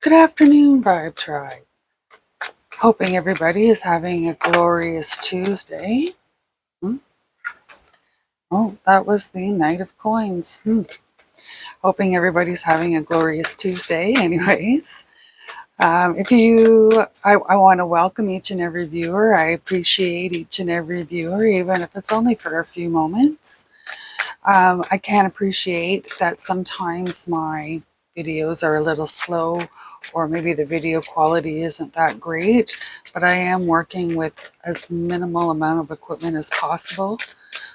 Good afternoon, Vibe Tribe. Hoping everybody is having a glorious Tuesday. Oh, that was the Knight of Coins. Hoping everybody's having a glorious Tuesday. Anyways, I want to welcome each and every viewer. I appreciate each and every viewer, even if it's only for a few moments. I can appreciate that sometimes my videos are a little slow, or maybe the video quality isn't that great, but I am working with as minimal amount of equipment as possible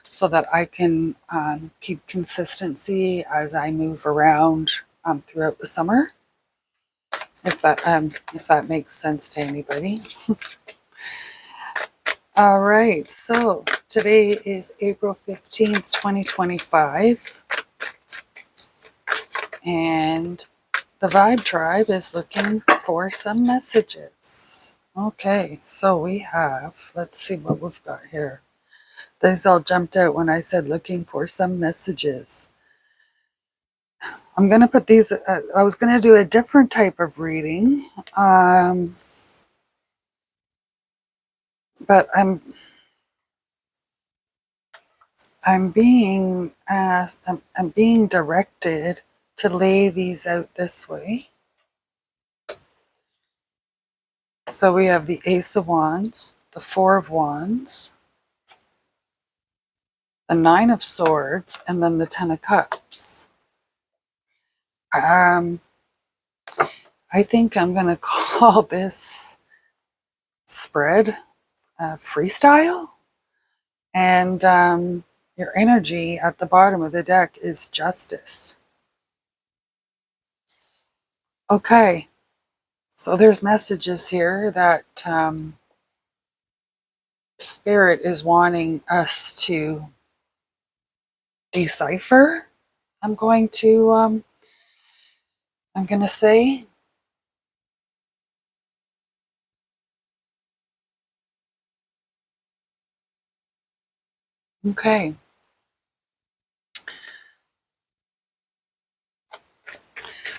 so that I can keep consistency as I move around throughout the summer, if that makes sense to anybody. All right, so today is April 15th, 2025, and the Vibe Tribe is looking for some messages. Okay, so we have, let's see what we've got here. These all jumped out when I said looking for some messages. I'm going to put these, I was going to do a different type of reading, but I'm being asked, I'm being directed to lay these out this way. So we have the Ace of Wands, the Four of Wands, the Nine of Swords, and then the Ten of Cups. I think I'm going to call this spread freestyle. And your energy at the bottom of the deck is Justice. Okay, so there's messages here that Spirit is wanting us to decipher. I'm going to say. Okay.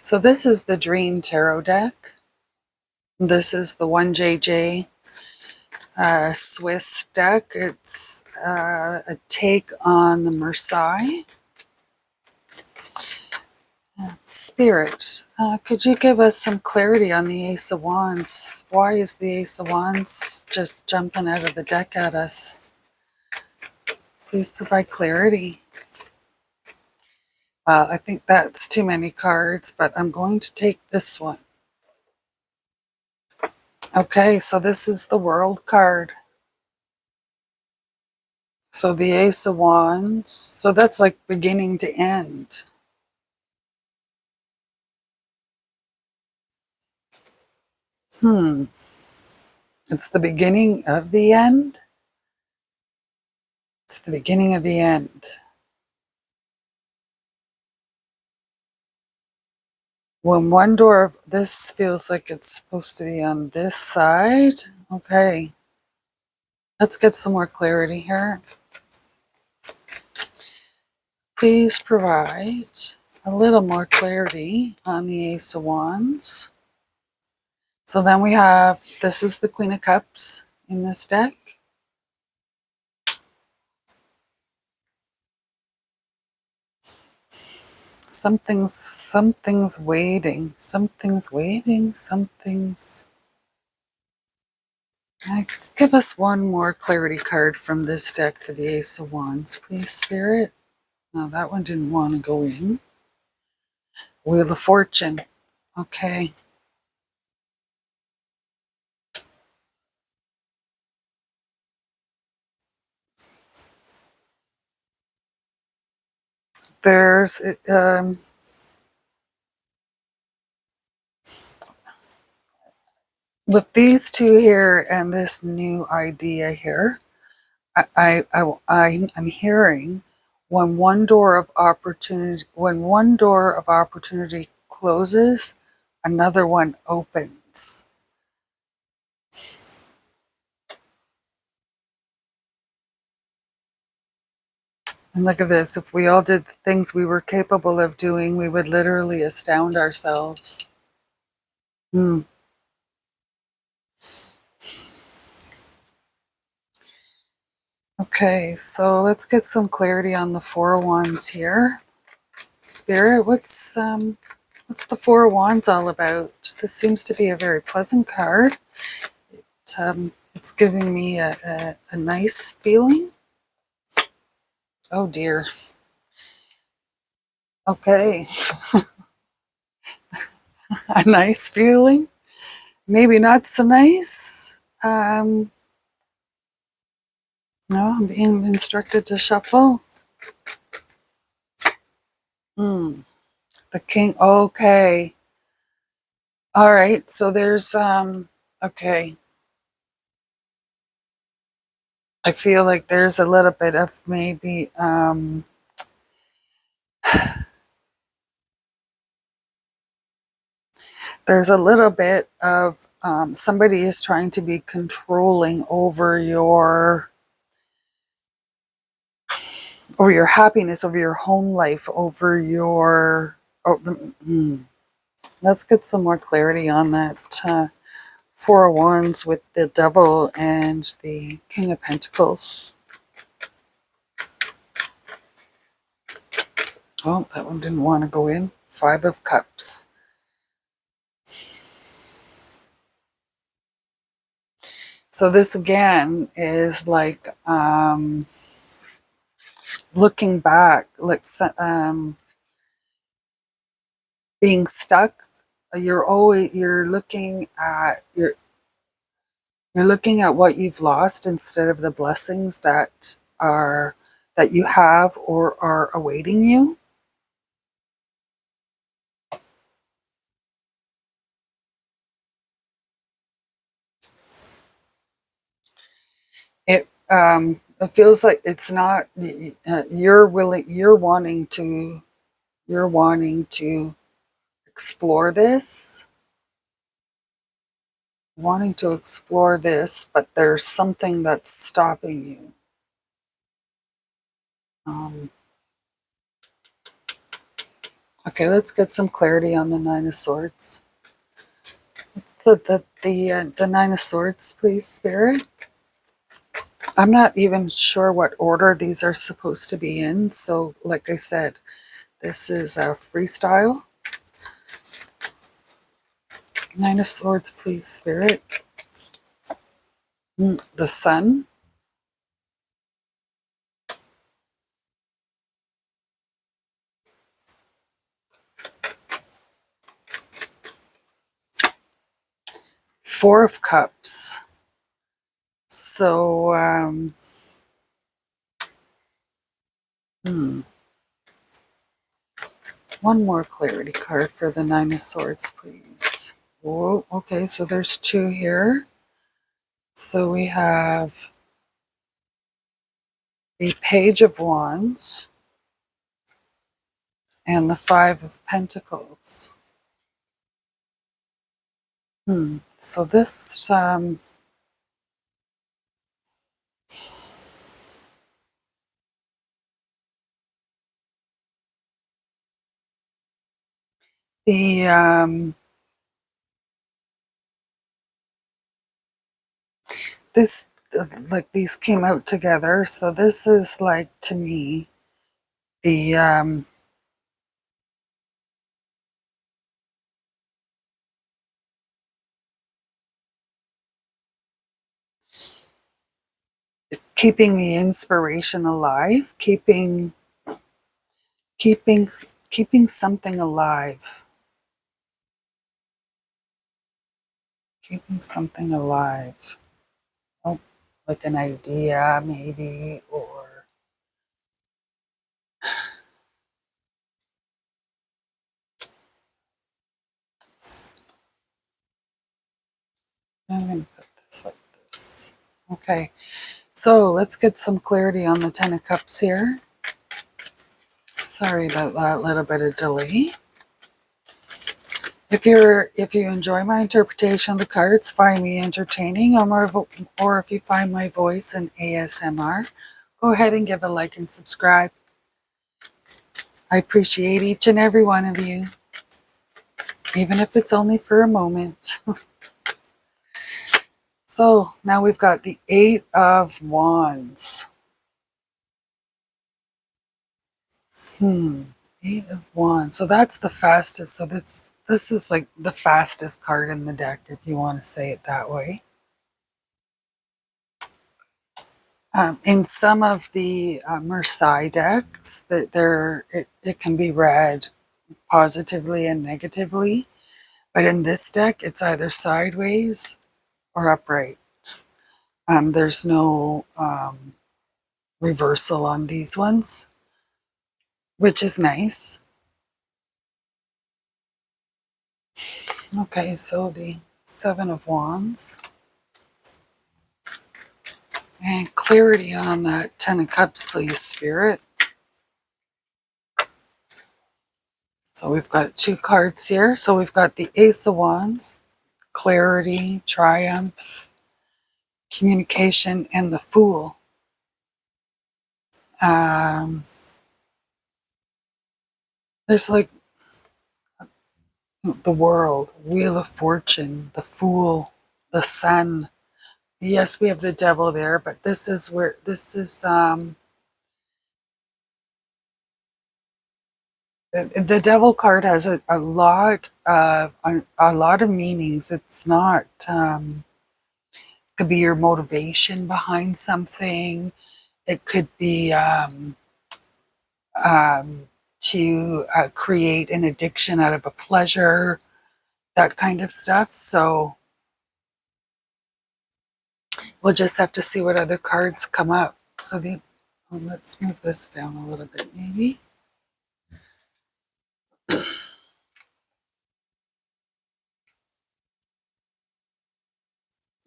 So this is the Dream Tarot deck. This is the 1JJ Swiss deck. It's a take on the Marseille. Spirit, could you give us some clarity on the Ace of Wands? Why is the Ace of Wands just jumping out of the deck at us? Please provide clarity. I think that's too many cards, but I'm going to take this one. Okay, so this is the World card. So the Ace of Wands, so that's like beginning to end. It's the beginning of the end? It's the beginning of the end. When one door of this feels like it's supposed to be on this side. Okay. Let's get some more clarity here. Please provide a little more clarity on the Ace of Wands. So then we have, this is the Queen of Cups in this deck. Something's waiting. Give us one more clarity card from this deck for the Ace of Wands, please, Spirit. No, that one didn't want to go in. Wheel of Fortune. Okay. There's with these two here and this new idea here, I'm hearing when one door of opportunity closes, another one opens. And look at this, if we all did the things we were capable of doing, we would literally astound ourselves. Hmm. Okay, so let's get some clarity on the Four of Wands here. Spirit, what's the Four of Wands all about? This seems to be a very pleasant card. It's giving me a nice feeling. Oh dear. Okay. A nice feeling. Maybe not so nice. No, I'm being instructed to shuffle. The King. Okay. All right. So there's okay. I feel like there's a little bit of maybe there's a little bit of somebody is trying to be controlling over your happiness, over your home life, over your let's get some more clarity on that Four of Wands with the Devil and the King of Pentacles. Oh, that one didn't want to go in. Five of Cups. So this again is like looking back, like being stuck. You're looking at what you've lost instead of the blessings that you have or are awaiting you. It feels like it's not you're wanting to explore this, but there's something that's stopping you. Okay, let's get some clarity on the Nine of Swords. The Nine of Swords, please, Spirit. I'm not even sure what order these are supposed to be in. So, like I said, this is a freestyle. Nine of Swords, please, Spirit. The Sun. Four of Cups. So, one more clarity card for the Nine of Swords, please. Whoa, okay, so there's two here. So we have the Page of Wands and the Five of Pentacles. So this, the this like these came out together. So this is like, to me, the keeping the inspiration alive, keeping keeping something alive, keeping something alive. Oh, like an idea maybe, or I'm going to put this like this. Okay, so let's get some clarity on the Ten of Cups here. Sorry about that little bit of delay. If you enjoy my interpretation of the cards, find me entertaining, or if you find my voice in ASMR, go ahead and give a like and subscribe. I appreciate each and every one of you, even if it's only for a moment. So now we've got the Eight of Wands. Eight of Wands. So that's the fastest. So this is like the fastest card in the deck, if you want to say it that way. In some of the Marseille decks, it can be read positively and negatively, but in this deck, it's either sideways or upright. There's no reversal on these ones, which is nice. Okay, so the Seven of Wands. And clarity on that Ten of Cups, please, Spirit. So we've got two cards here. So we've got the Ace of Wands, clarity, triumph, communication, and the Fool. There's like the World, Wheel of Fortune, the Fool, the Sun. Yes, we have the Devil there, but this is where this is. The Devil card has a lot of meanings. It's not. Could be your motivation behind something. It could be to create an addiction out of a pleasure, that kind of stuff. So we'll just have to see what other cards come up. So let's move this down a little bit, maybe.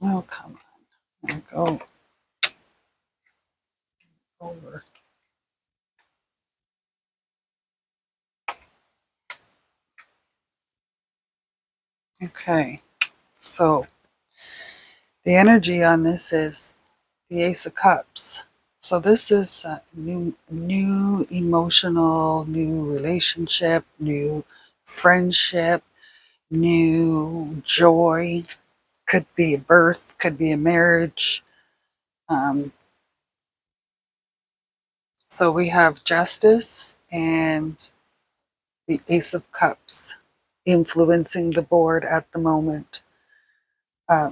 Oh, come on. There we go. Over. Okay. So the energy on this is the Ace of Cups. So this is a new emotional, new relationship, new friendship, new joy. Could be a birth, could be a marriage. So we have Justice and the Ace of Cups influencing the board at the moment. Uh,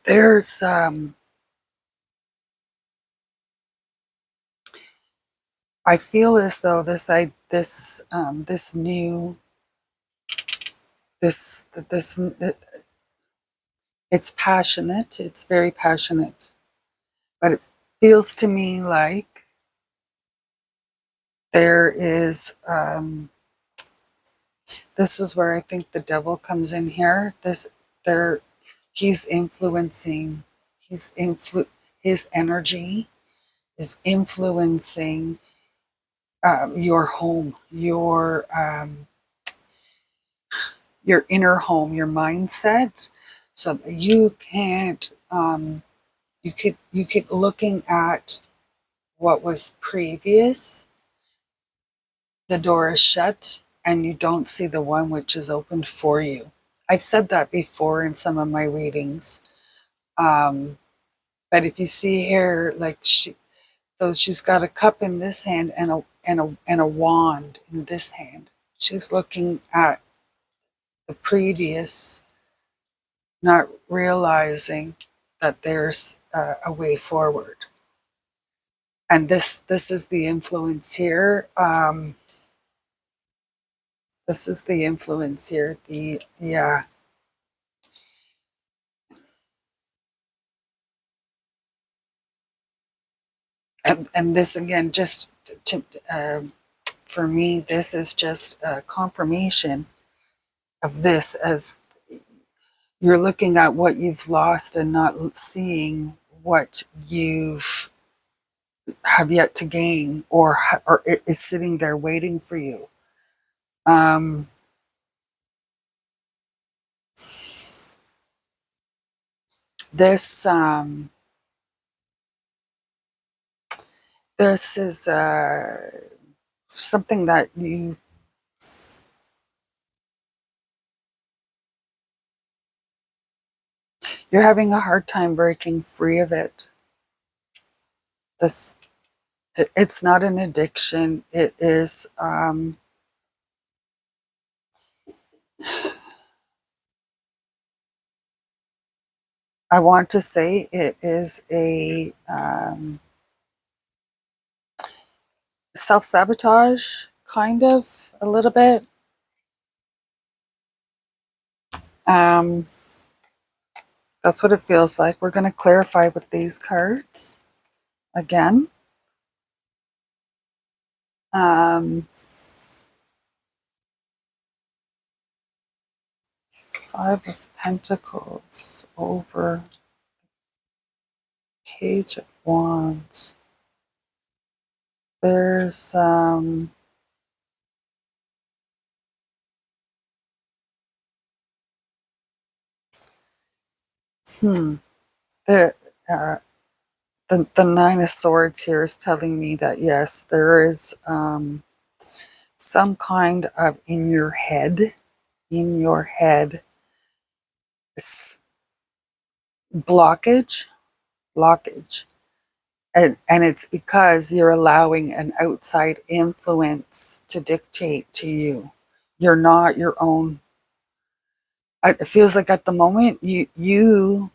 there's I feel as though this new this this it's passionate. It's very passionate, but it feels to me like there is. This is where I think the Devil comes in here. He's influencing. His energy is influencing your home, your inner home, your mindset, so that you can't. You keep looking at what was previous. The door is shut, and you don't see the one which is opened for you. I've said that before in some of my readings. But if you see here, like she's got a cup in this hand and a wand in this hand. She's looking at the previous, not realizing that there's a way forward. And this is the influence here. This is the influence here. And this again, just for me, this is just a confirmation of this, as you're looking at what you've lost and not seeing what you've have yet to gain, or is sitting there waiting for you. This this is something that you're having a hard time breaking free of it. This it's not an addiction. It is I want to say it is a self-sabotage, kind of, a little bit. Um, that's what it feels like. We're going to clarify with these cards again. Um, 5 of Pentacles over Page of Wands. There's the uh, the Nine of Swords here is telling me that yes, there is some kind of in your head blockage, and it's because you're allowing an outside influence to dictate to you. You're not your own. It feels like at the moment you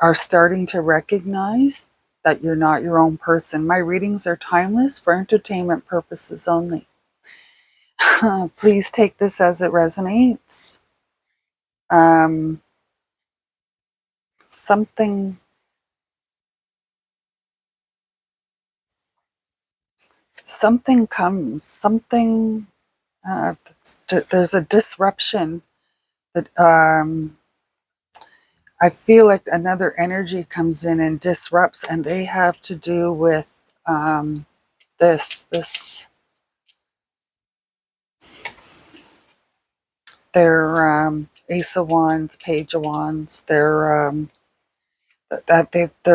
are starting to recognize that you're not your own person. My readings are timeless for entertainment purposes only. Please take this as it resonates. Something comes, there's a disruption that I feel like another energy comes in and disrupts, and they have to do with this their Ace of Wands, Page of Wands. They're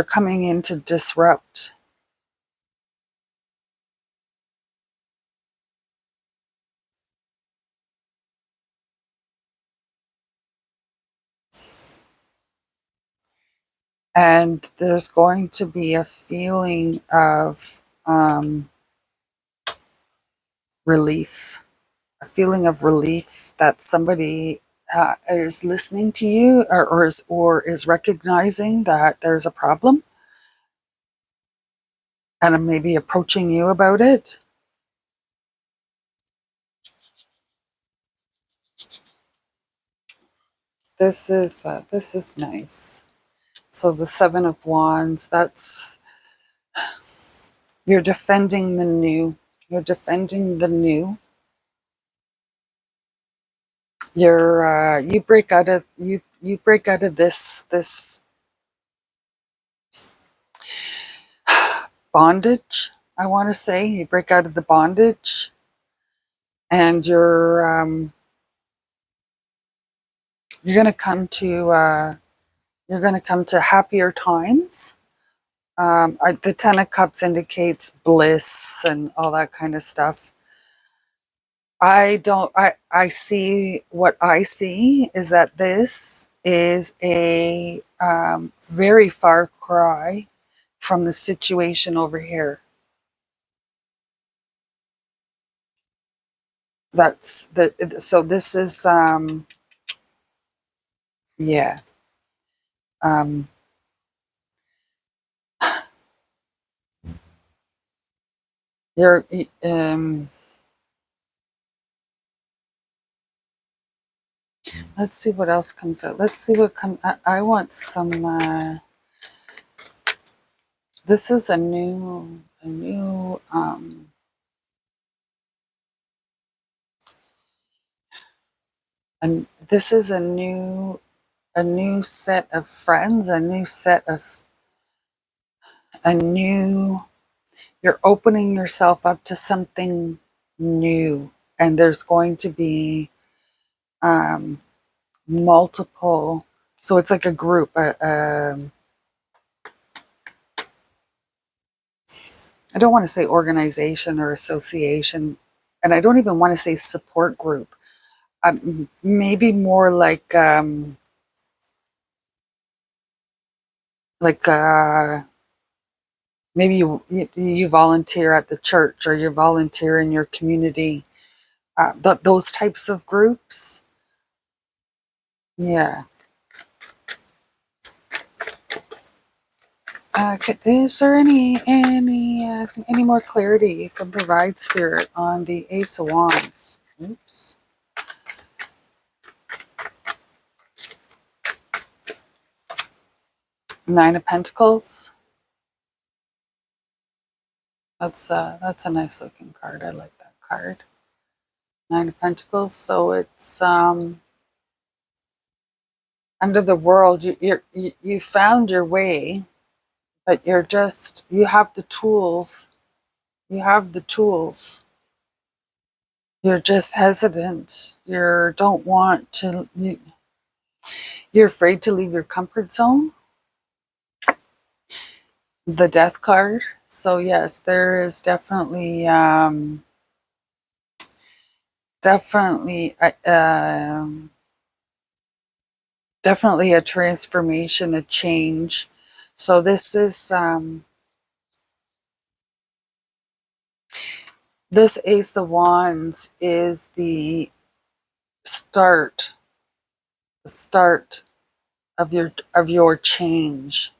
coming in to disrupt. And there's going to be a feeling of relief, a feeling of relief that somebody is listening to you, or is recognizing that there's a problem and maybe approaching you about it. This is nice. So the Seven of Wands, that's, you're defending the new. You're defending the new. You break out of this bondage. I want to say you break out of the bondage, and you're gonna come to happier times. The Ten of Cups indicates bliss and all that kind of stuff. I see, what I see is that this is a very far cry from the situation over here. So this is, yeah. Um, you're, let's see what else comes out. Let's see what comes. I want some, this is a new, and this is a new set of friends, a new, you're opening yourself up to something new, and there's going to be multiple, so it's like a group, I don't want to say organization or association, and I don't even want to say support group. Maybe more like maybe you volunteer at the church, or you volunteer in your community. Those types of groups. Yeah. Is there any more clarity you can provide, Spirit, on the Ace of Wands? Oops. Nine of Pentacles. That's a nice looking card. I like that card. Nine of Pentacles. So it's under the world. You found your way, but you have the tools. You have the tools. You're just hesitant. Don't want to. You're afraid to leave your comfort zone. The Death card. So yes, there is definitely definitely a transformation, a change. So this Ace of Wands is start the start of your change.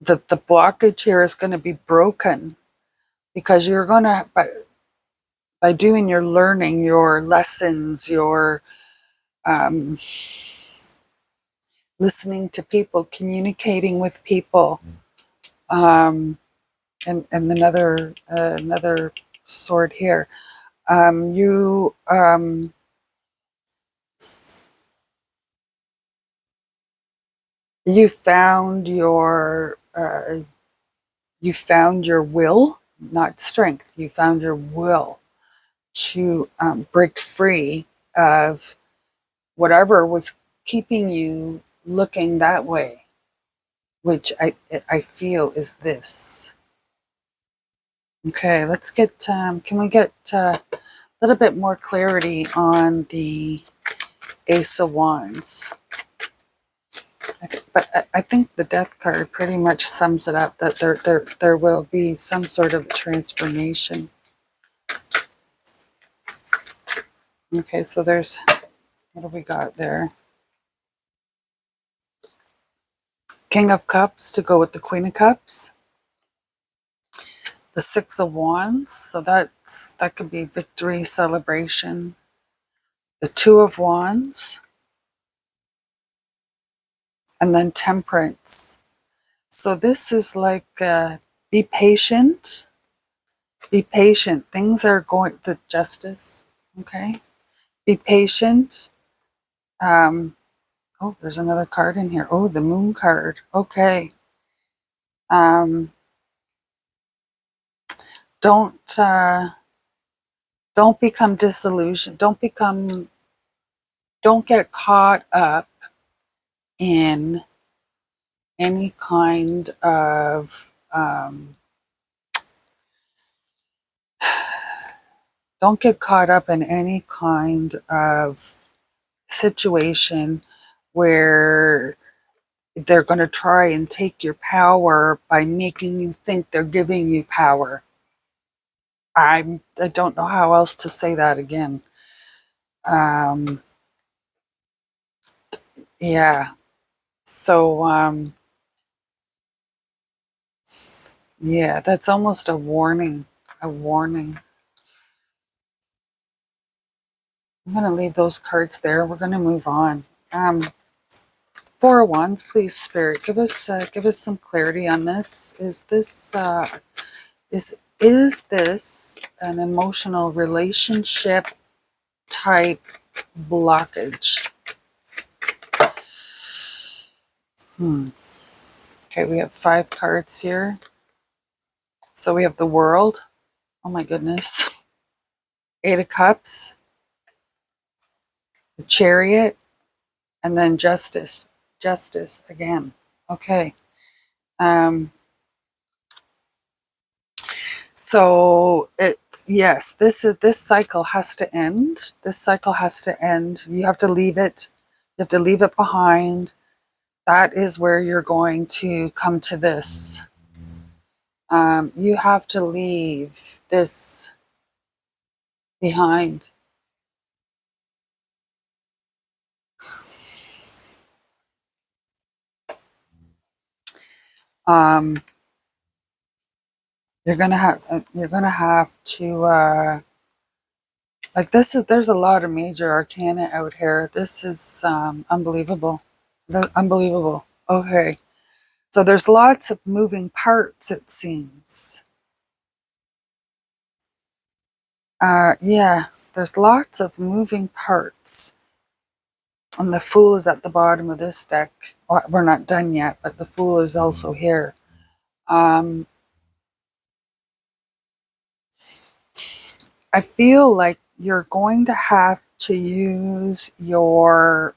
The blockage here is going to be broken, because you're going to, by doing your learning, your lessons, your listening to people, communicating with people, and another sword here. You found your will, not strength. You found your will to break free of whatever was keeping you looking that way, which I feel is this. Okay, let's get. Can we get a little bit more clarity on the Ace of Wands? But I think the Death card pretty much sums it up, that there will be some sort of transformation. Okay, so what do we got there? King of Cups to go with the Queen of Cups. The Six of Wands, so that could be victory, celebration. The Two of Wands, and then Temperance. So this is like, be patient. Be patient. Things are going, the Justice, okay? Be patient. Oh, there's another card in here. Oh, the Moon card. Okay. Don't become disillusioned. Don't get caught up in any kind of don't get caught up in any kind of situation where they're going to try and take your power by making you think they're giving you power. I don't know how else to say that again. Yeah. So yeah, that's almost a warning. A warning. I'm going to leave those cards there. We're going to move on. Four of Wands, please, Spirit, give us some clarity on this. Is this an emotional relationship type blockage? Okay, we have 5 cards here. So we have the World. Oh my goodness. 8 of Cups. The Chariot. And then Justice. Justice again. Okay. So yes, this cycle has to end. This cycle has to end. You have to leave it. You have to leave it behind. That is where you're going to come to this. You have to leave this behind. Um, you're gonna have to like this is there's a lot of major arcana out here. This is unbelievable. Unbelievable. Okay. So there's lots of moving parts, it seems. Yeah, there's lots of moving parts. And the Fool is at the bottom of this deck. Well, we're not done yet, but the Fool is also here. I feel like you're going to have to use your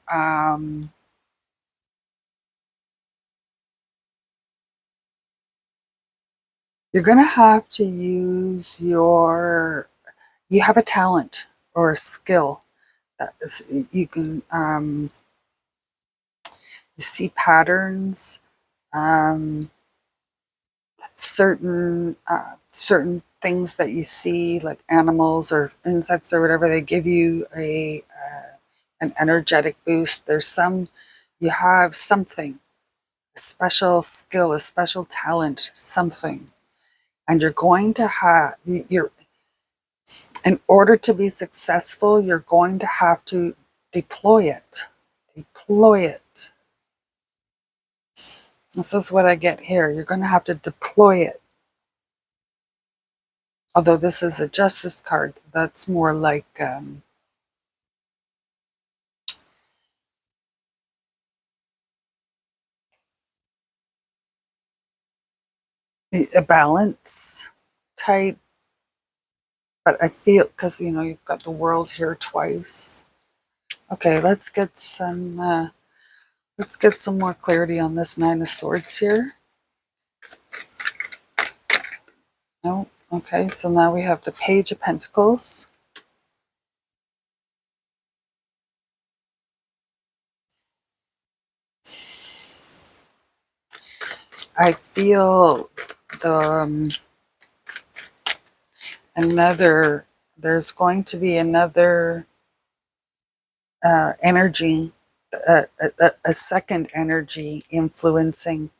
you're going to have to use your you have a talent or a skill that is, you can you see patterns, um, certain things that you see, like animals or insects or whatever, they give you a an energetic boost. There's some you have something, a special skill, a special talent, something, and you're going to have you're in order to be successful, you're going to have to deploy it. Deploy it. This is what I get here. You're going to have to deploy it. Although this is a justice card, that's more like a balance type. But I feel, because you've got the world here twice. Okay, let's get some more clarity on this Nine of Swords here. No, okay, so now we have the Page of Pentacles. I feel the there's going to be another energy, a second energy influencing,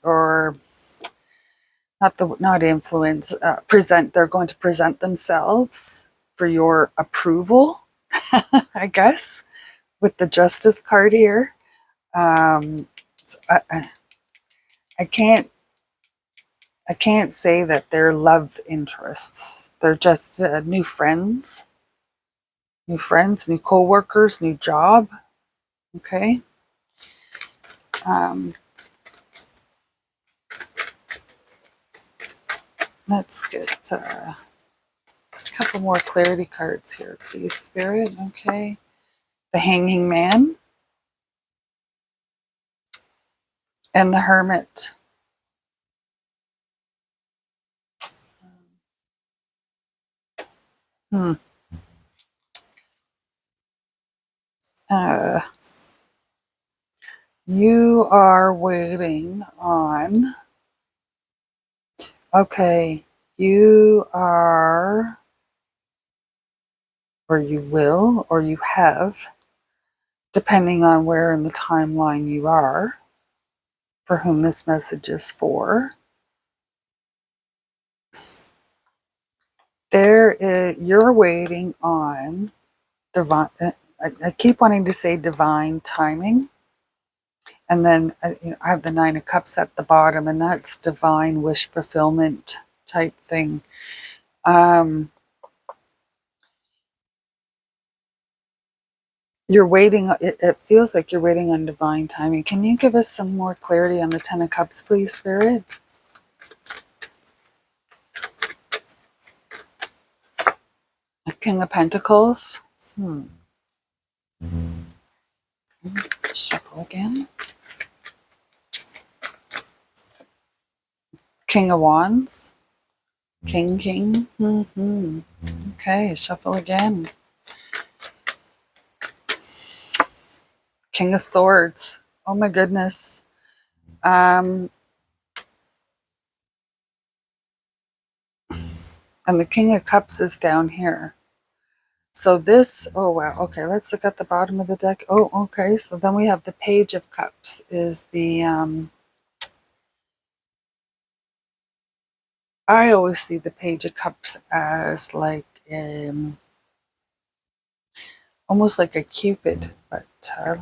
or not influence, present. They're going to present themselves for your approval, I guess, with the Justice card here. So I can't say that they're love interests. They're just new co-workers, new job. Okay. Let's get a couple more clarity cards here, please, Spirit. Okay. The Hanging Man and the Hermit. Uh, you are waiting on. Okay. You are, or you will, or you have, depending on where in the timeline you are, for whom this message is for. You're waiting on divine. I keep wanting to say divine timing, and then I have the Nine of Cups at the bottom, and that's divine wish fulfillment type thing. You're waiting. It feels like you're waiting on divine timing. Can you give us some more clarity on the Ten of Cups, please, Spirit? The King of Pentacles. Shuffle again. King of Wands. King, King. Okay, shuffle again. King of Swords. Oh my goodness. And the King of Cups is down here. So this, oh wow, okay, let's look at the bottom of the deck. Oh, okay, so then we have the Page of Cups is the, I always see the Page of Cups as like, almost like a Cupid, but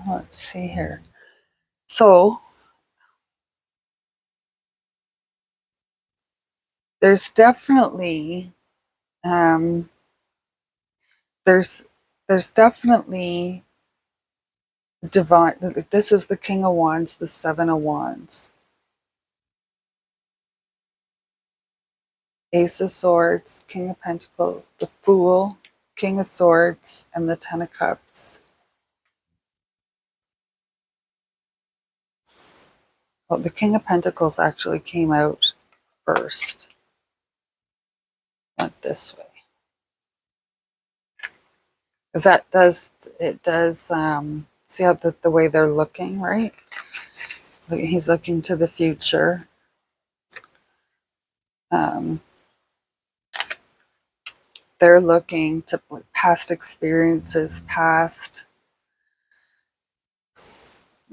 let's see here. So there's definitely, there's definitely divine. This is the King of Wands, the Seven of Wands, Ace of Swords, King of Pentacles, the Fool, King of Swords, and the Ten of Cups. Well, the King of Pentacles actually came out first. Went this way. That does, it does, see how the way they're looking, right? He's looking to the future. They're looking to past experiences, past,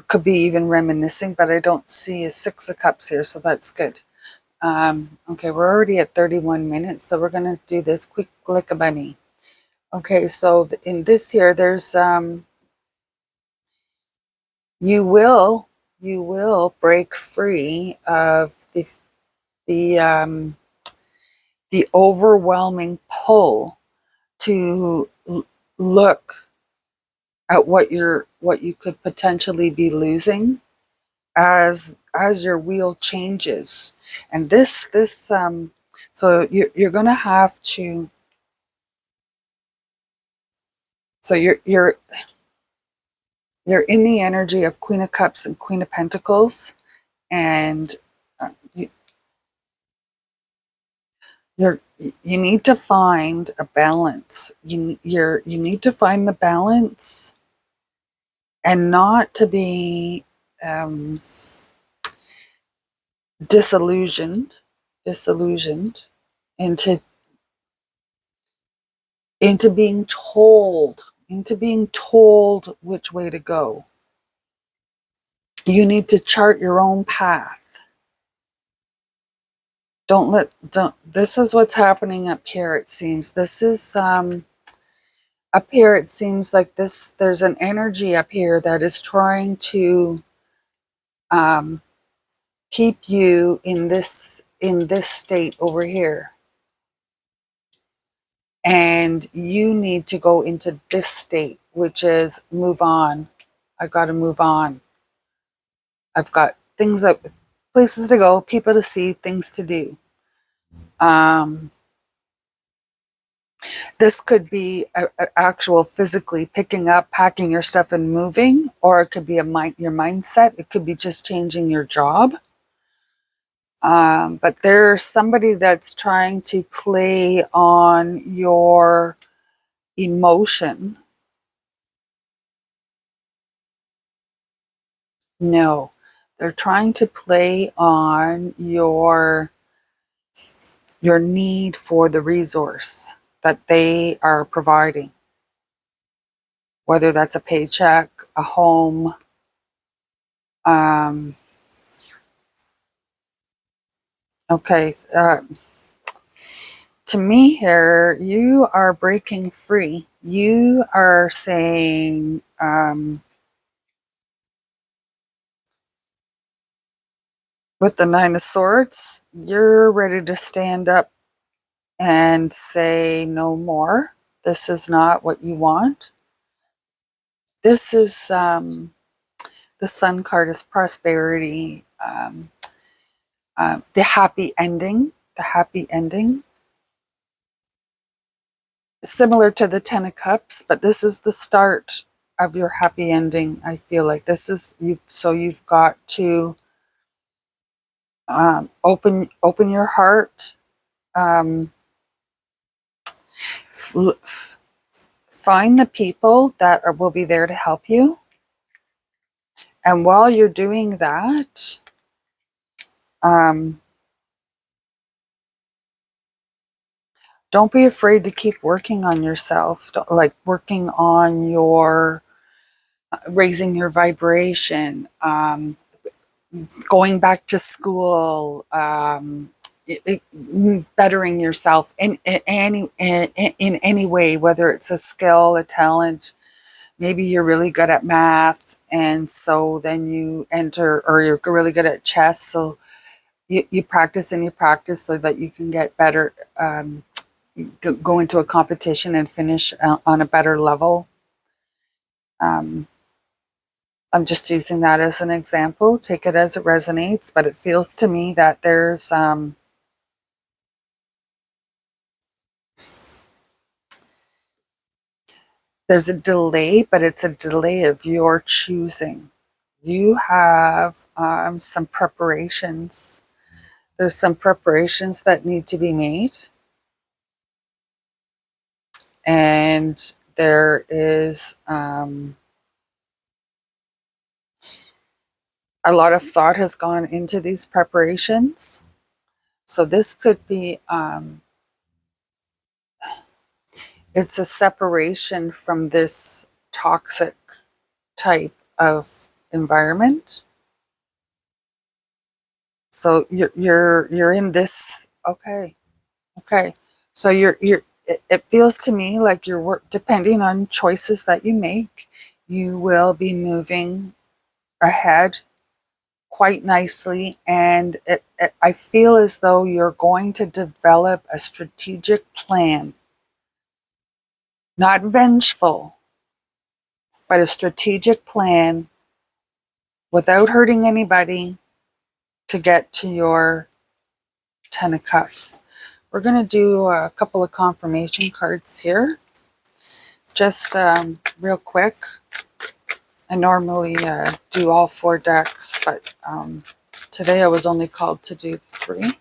could be even reminiscing, but I don't see a Six of Cups here, so that's good. Okay, we're already at 31 minutes, so we're going to do this quick like a bunny. Okay, so in this here, there's, you will break free of the overwhelming pull to look at what you could potentially be losing as your wheel changes. And this so you're going to have to, so you're in the energy of Queen of Cups and Queen of Pentacles, and you need to find a balance. You need to find the balance, and not to be disillusioned into being told which way to go. You need to chart your own path. This is what's happening up here, it seems. This is, up here, it seems like there's an energy up here that is trying to keep you in this state over here. And you need to go into this state, which is move on. I've got to move on. I've got places to go, people to see, things to do. This could be a actual physically picking up, packing your stuff and moving, or it could be your mindset. It could be just changing your job. But there's somebody that's trying to play on your emotion. No, they're trying to play on your need for the resource that they are providing, whether that's a paycheck, a home. Okay, to me here, you are breaking free. You are saying, with the Nine of Swords, you're ready to stand up and say no more. This is not what you want. This is, the Sun card is prosperity, the happy ending, similar to the Ten of Cups, but this is the start of your happy ending. I feel like this is, you've got to Open your heart. Um, Find the people that will be there to help you. And while you're doing that, don't be afraid to keep working on yourself, like working on your raising your vibration, going back to school, bettering yourself in any way, whether it's a skill, a talent. Maybe you're really good at math, and so then you enter, or you're really good at chess, so you practice and you practice so that you can get better, go into a competition and finish on a better level. Um, I'm just using that as an example. Take it as it resonates, but it feels to me that there's a delay, but it's a delay of your choosing. You have some preparations. There's some preparations that need to be made, and there is a lot of thought has gone into these preparations. So this could be it's a separation from this toxic type of environment. So you're in this. Okay. So it feels to me like your work, depending on choices that you make, you will be moving ahead quite nicely, and I feel as though you're going to develop a strategic plan, not vengeful, but a strategic plan without hurting anybody to get to your 10 of Cups. We're going to do a couple of confirmation cards here, just real quick. I normally do all 4 decks, but today I was only called to do 3.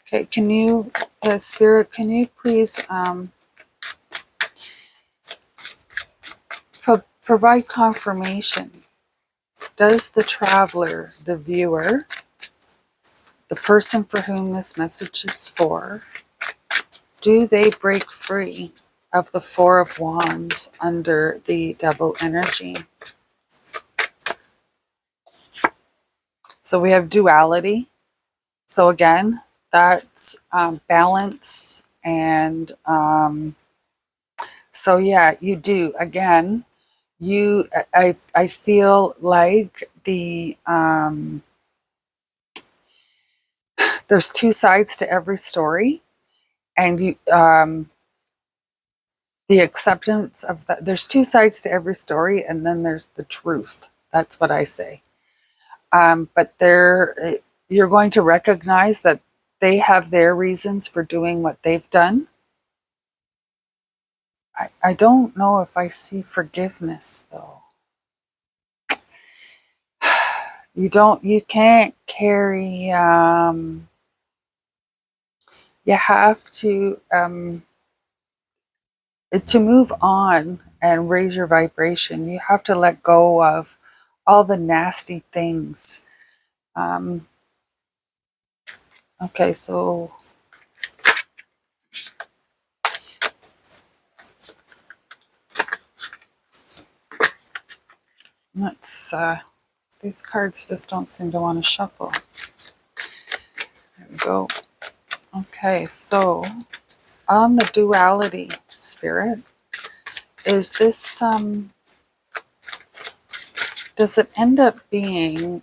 Okay, can you, Spirit, can you please provide confirmation? Does the traveler, the viewer, the person for whom this message is for, do they break free of the 4 of Wands under the Devil energy? So we have duality. So again, that's balance. And so yeah, you do. Again, I feel like there's 2 sides to every story, and the acceptance of that. There's 2 sides to every story, and then there's the truth. That's what I say. But you're going to recognize that they have their reasons for doing what they've done. I don't know if I see forgiveness, though. You can't carry, you have to move on and raise your vibration. You have to let go of all the nasty things. Okay, so let's, these cards just don't seem to want to shuffle. There we go. Okay, so on the duality, Spirit, is this, does it end up being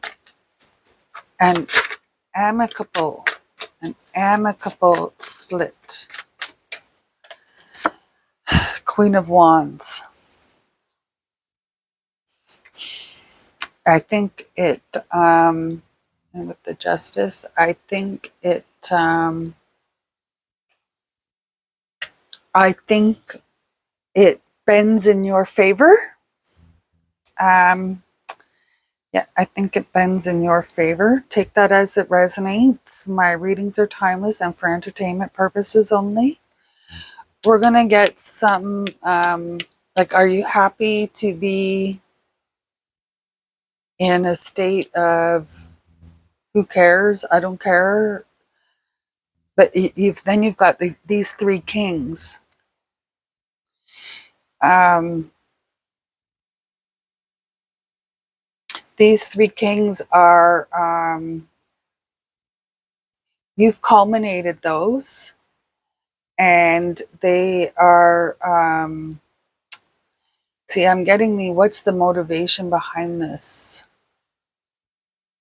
an amicable split? Queen of Wands. I think it, and with the Justice, I think it, bends in your favor. Yeah, I think it bends in your favor. Take that as it resonates. My readings are timeless and for entertainment purposes only. We're going to get some, like, are you happy to be in a state of who cares? I don't care. But you've got these three kings. Um, these three kings are, you've culminated those, and they are, see, I'm getting what's the motivation behind this?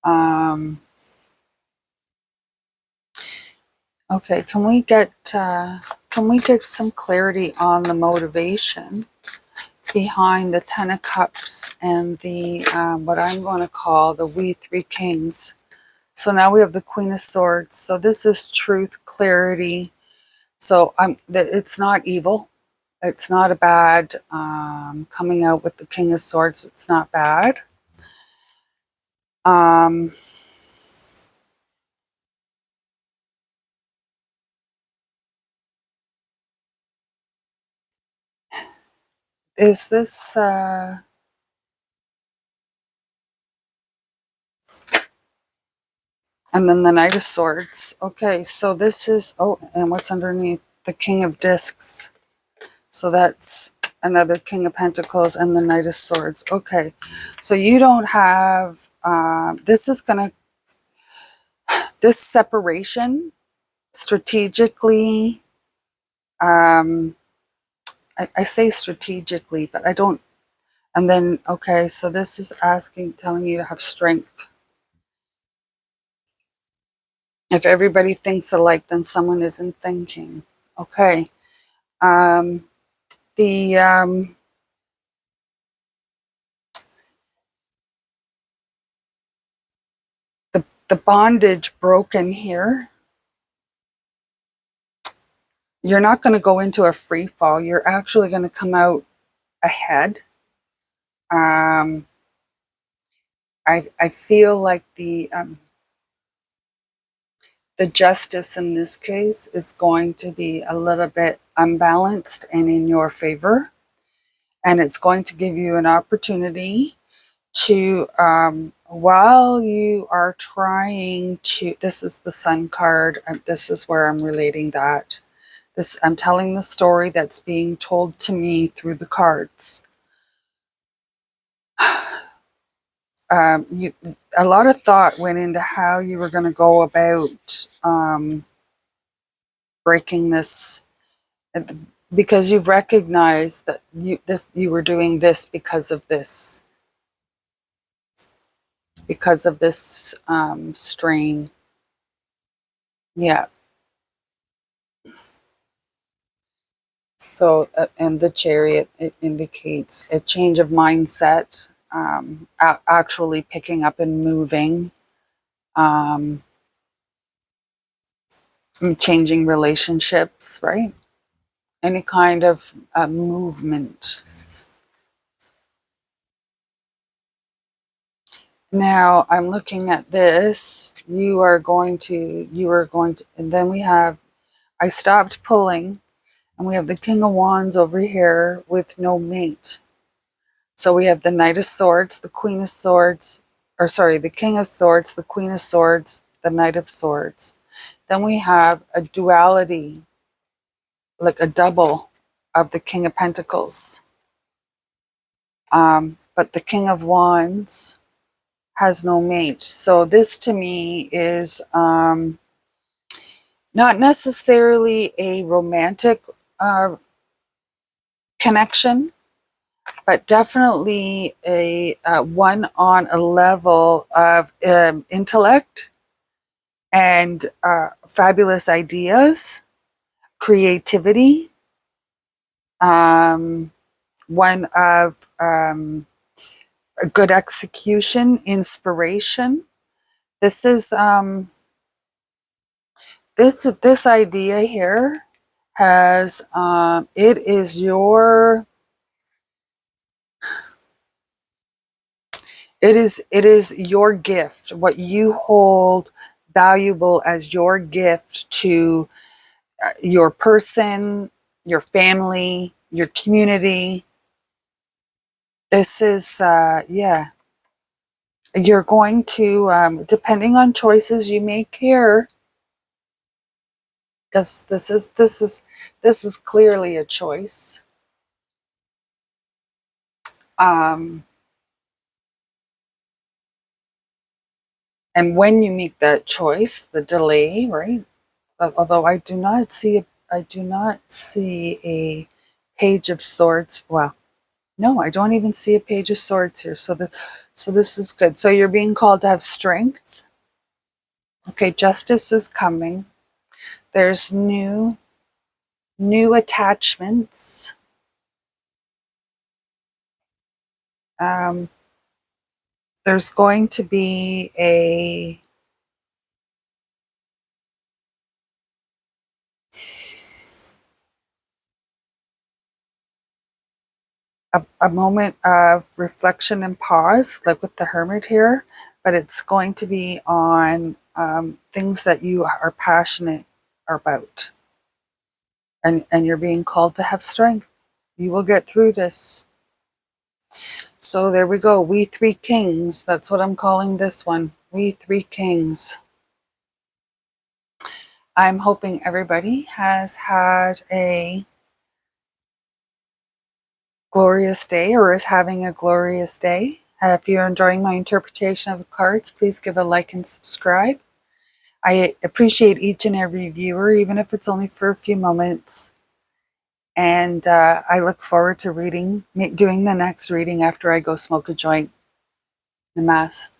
Um, okay, can we get some clarity on the motivation behind the Ten of Cups and the, what I'm going to call the We Three Kings? So now we have the Queen of Swords. So this is truth, clarity. So it's not evil. It's not a bad, coming out with the King of Swords. It's not bad. Um, is this, and then the Knight of Swords. Okay, so this is, oh, and what's underneath? The King of Discs. So that's another King of Pentacles and the Knight of Swords. Okay, so you don't have, this is going to, this separation strategically, I say strategically, but I don't, and then, okay, so this is asking, telling you to have strength. If everybody thinks alike, then someone isn't thinking. Okay. Um, the, the bondage broken here. You're not going to go into a free fall. You're actually going to come out ahead. I feel like the justice in this case is going to be a little bit unbalanced and in your favor. And it's going to give you an opportunity to, while you are trying to, this is the Sun card, this is where I'm relating that. I'm telling the story that's being told to me through the cards. A lot of thought went into how you were going to go about, breaking this, because you've recognized that you were doing this because of this, strain. Yeah. So, and the Chariot, it indicates a change of mindset, actually picking up and moving, um, changing relationships, right? Any kind of movement. Now I'm looking at this. You are going to, and then we have, I stopped pulling, and we have the King of Wands over here with no mate. So we have the Knight of Swords, the Queen of Swords, or sorry, the King of Swords, the Queen of Swords, the Knight of Swords. Then we have a duality, like a double of the King of Pentacles. But the King of Wands has no mate. So this to me is, not necessarily a romantic connection, but definitely a one on a level of intellect and fabulous ideas, creativity, one of a good execution, inspiration. This is this idea here has, it is your, It is your gift, what you hold valuable as your gift to your person, your family, your community. This is, yeah, you're going to, depending on choices you make here, because this is clearly a choice. Um, and when you make that choice, the delay, right? Although I do not see a page of swords. Well, no, I don't even see a page of swords here. So this is good. So you're being called to have strength. Okay, justice is coming. There's new attachments. Um, there's going to be a moment of reflection and pause, like with the hermit here, but it's going to be on things that you are passionate about. And you're being called to have strength. You will get through this. So there we go. We Three Kings. That's what I'm calling this one. We Three Kings. I'm hoping everybody has had a glorious day or is having a glorious day. If you're enjoying my interpretation of the cards, please give a like and subscribe. I appreciate each and every viewer, even if it's only for a few moments. And I look forward to doing the next reading after I go smoke a joint. Namaste.